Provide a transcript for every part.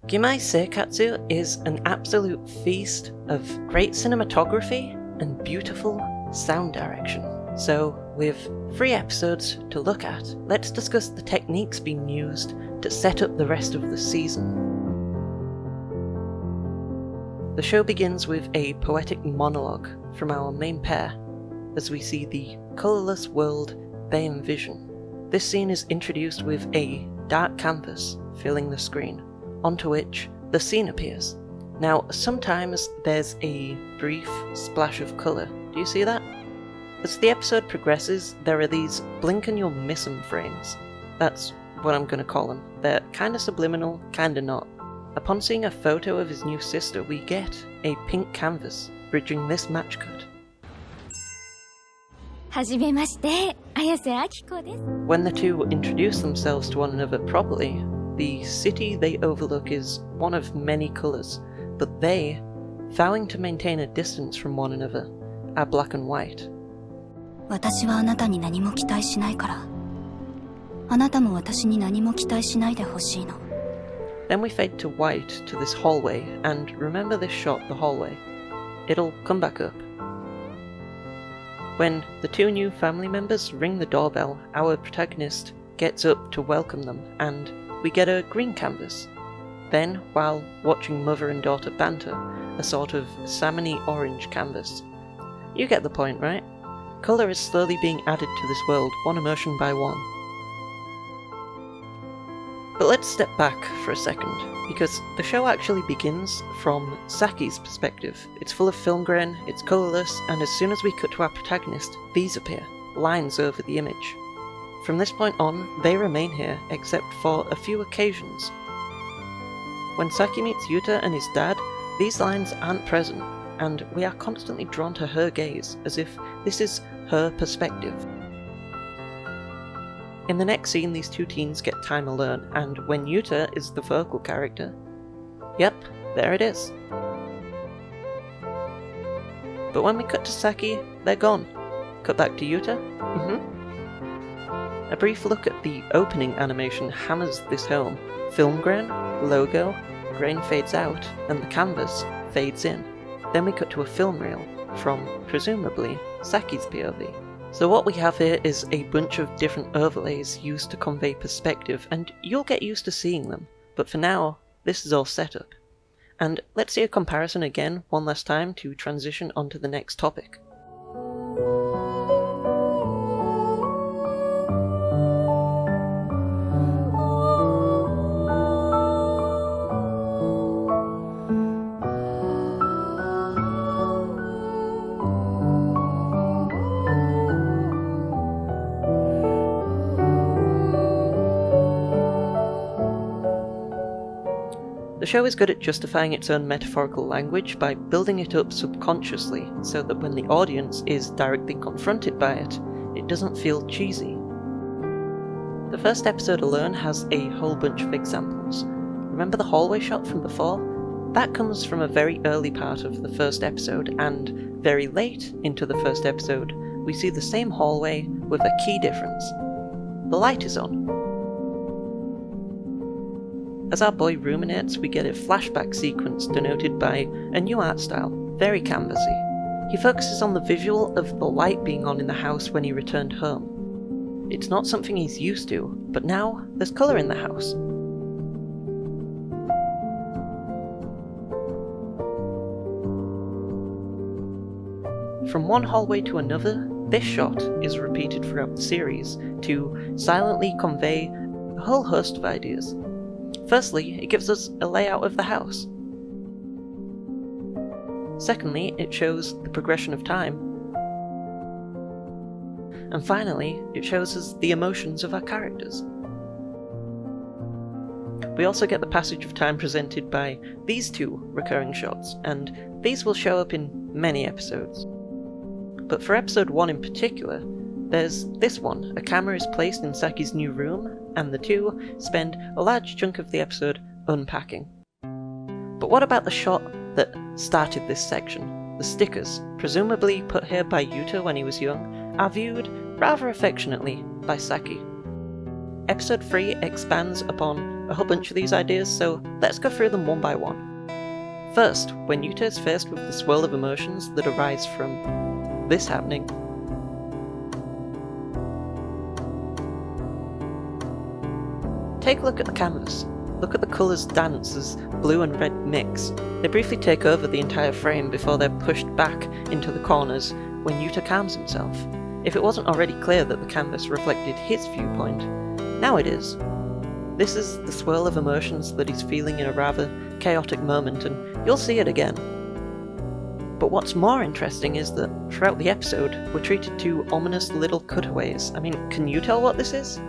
Gimai Seikatsu is an absolute feast of great cinematography and beautiful sound direction. So, with 3 episodes to look at, let's discuss the techniques being used to set up the rest of the season. The show begins with a poetic monologue from our main pair, as we see the colourless world they envision. This scene is introduced with a dark canvas filling the screen, onto which the scene appears. Now, sometimes there's a brief splash of colour. Do you see that? As the episode progresses, there are these blink and you'll miss 'em frames. That's what I'm gonna call them. They're kinda subliminal, kinda not. Upon seeing a photo of his new sister, we get a pink canvas bridging this match cut. When the two introduce themselves to one another properly, the city they overlook is one of many colours, but they, vowing to maintain a distance from one another, are black and white. Then we fade to white to this hallway, and remember this shot, the hallway. It'll come back up. When the 2 new family members ring the doorbell, our protagonist gets up to welcome them, and we get a green canvas. Then, while watching mother and daughter banter, a sort of salmony orange canvas. You get the point, right? Colour is slowly being added to this world, one emotion by one. But let's step back for a second, because the show actually begins from Saki's perspective. It's full of film grain, it's colourless, and as soon as we cut to our protagonist, these appear, lines over the image. From this point on, they remain here, except for a few occasions. When Saki meets Yuta and his dad, these lines aren't present, and we are constantly drawn to her gaze, as if this is her perspective. In the next scene, these 2 teens get time alone, and when Yuta is the vocal character, yep, there it is. But when we cut to Saki, they're gone. Cut back to Yuta, A brief look at the opening animation hammers this home. Film grain, logo, grain fades out, and the canvas fades in. Then we cut to a film reel from, presumably, Saki's POV. So what we have here is a bunch of different overlays used to convey perspective, and you'll get used to seeing them, but for now, this is all set up. And let's see a comparison again one last time to transition onto the next topic. The show is good at justifying its own metaphorical language by building it up subconsciously, so that when the audience is directly confronted by it, it doesn't feel cheesy. The first episode alone has a whole bunch of examples. Remember the hallway shot from before? That comes from a very early part of the first episode, and very late into the first episode, we see the same hallway with a key difference. The light is on. As our boy ruminates, we get a flashback sequence denoted by a new art style, very canvassy. He focuses on the visual of the light being on in the house when he returned home. It's not something he's used to, but now there's colour in the house. From one hallway to another, this shot is repeated throughout the series to silently convey a whole host of ideas. Firstly, it gives us a layout of the house. Secondly, it shows the progression of time. And finally, it shows us the emotions of our characters. We also get the passage of time presented by these 2 recurring shots, and these will show up in many episodes. But for episode 1 in particular, there's this one. A camera is placed in Saki's new room, and the 2 spend a large chunk of the episode unpacking. But what about the shot that started this section? The stickers, presumably put here by Yuta when he was young, are viewed rather affectionately by Saki. Episode 3 expands upon a whole bunch of these ideas, so let's go through them one by one. First, when Yuta is faced with the swirl of emotions that arise from this happening, take a look at the canvas. Look at the colours dance as blue and red mix. They briefly take over the entire frame before they're pushed back into the corners when Yuta calms himself. If it wasn't already clear that the canvas reflected his viewpoint, now it is. This is the swirl of emotions that he's feeling in a rather chaotic moment, and you'll see it again. But what's more interesting is that throughout the episode, we're treated to ominous little cutaways. I mean, can you tell what this is?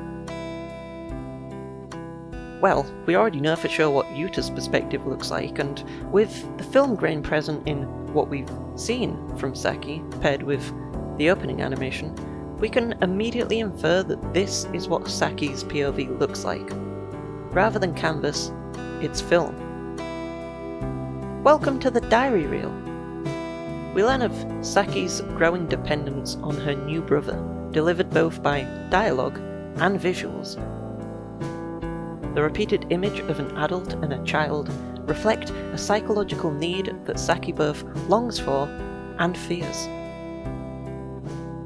Well, we already know for sure what Yuta's perspective looks like, and with the film grain present in what we've seen from Saki, paired with the opening animation, we can immediately infer that this is what Saki's POV looks like. Rather than canvas, it's film. Welcome to the diary reel. We learn of Saki's growing dependence on her new brother, delivered both by dialogue and visuals. The repeated image of an adult and a child reflect a psychological need that Saki both longs for and fears.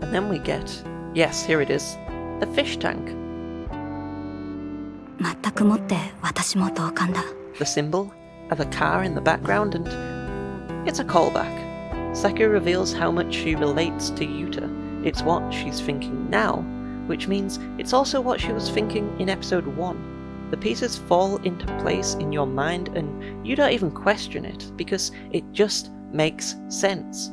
And then we get, yes, here it is, the fish tank. The symbol of a car in the background, and it's a callback. Saki reveals how much she relates to Yuta. It's what she's thinking now, which means it's also what she was thinking in episode 1. The pieces fall into place in your mind and you don't even question it, because it just makes sense.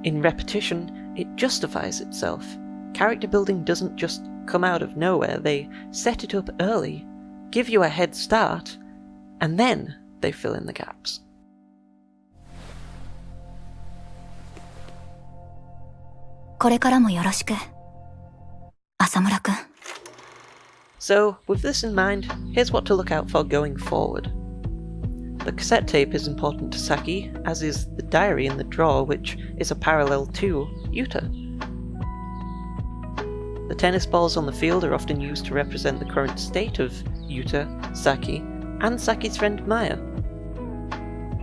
In repetition, it justifies itself. Character building doesn't just come out of nowhere, they set it up early, give you a head start, and then they fill in the gaps. So, with this in mind, here's what to look out for going forward. The cassette tape is important to Saki, as is the diary in the drawer, which is a parallel to Yuta. The tennis balls on the field are often used to represent the current state of Yuta, Saki, and Saki's friend Maya.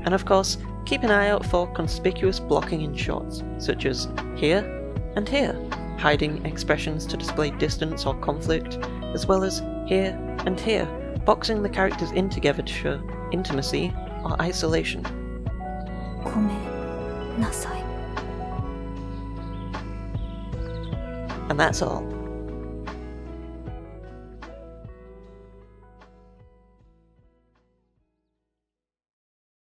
And of course, keep an eye out for conspicuous blocking in shots, such as here and here, hiding expressions to display distance or conflict, as well as here and here, boxing the characters in together to show intimacy or isolation. And that's all.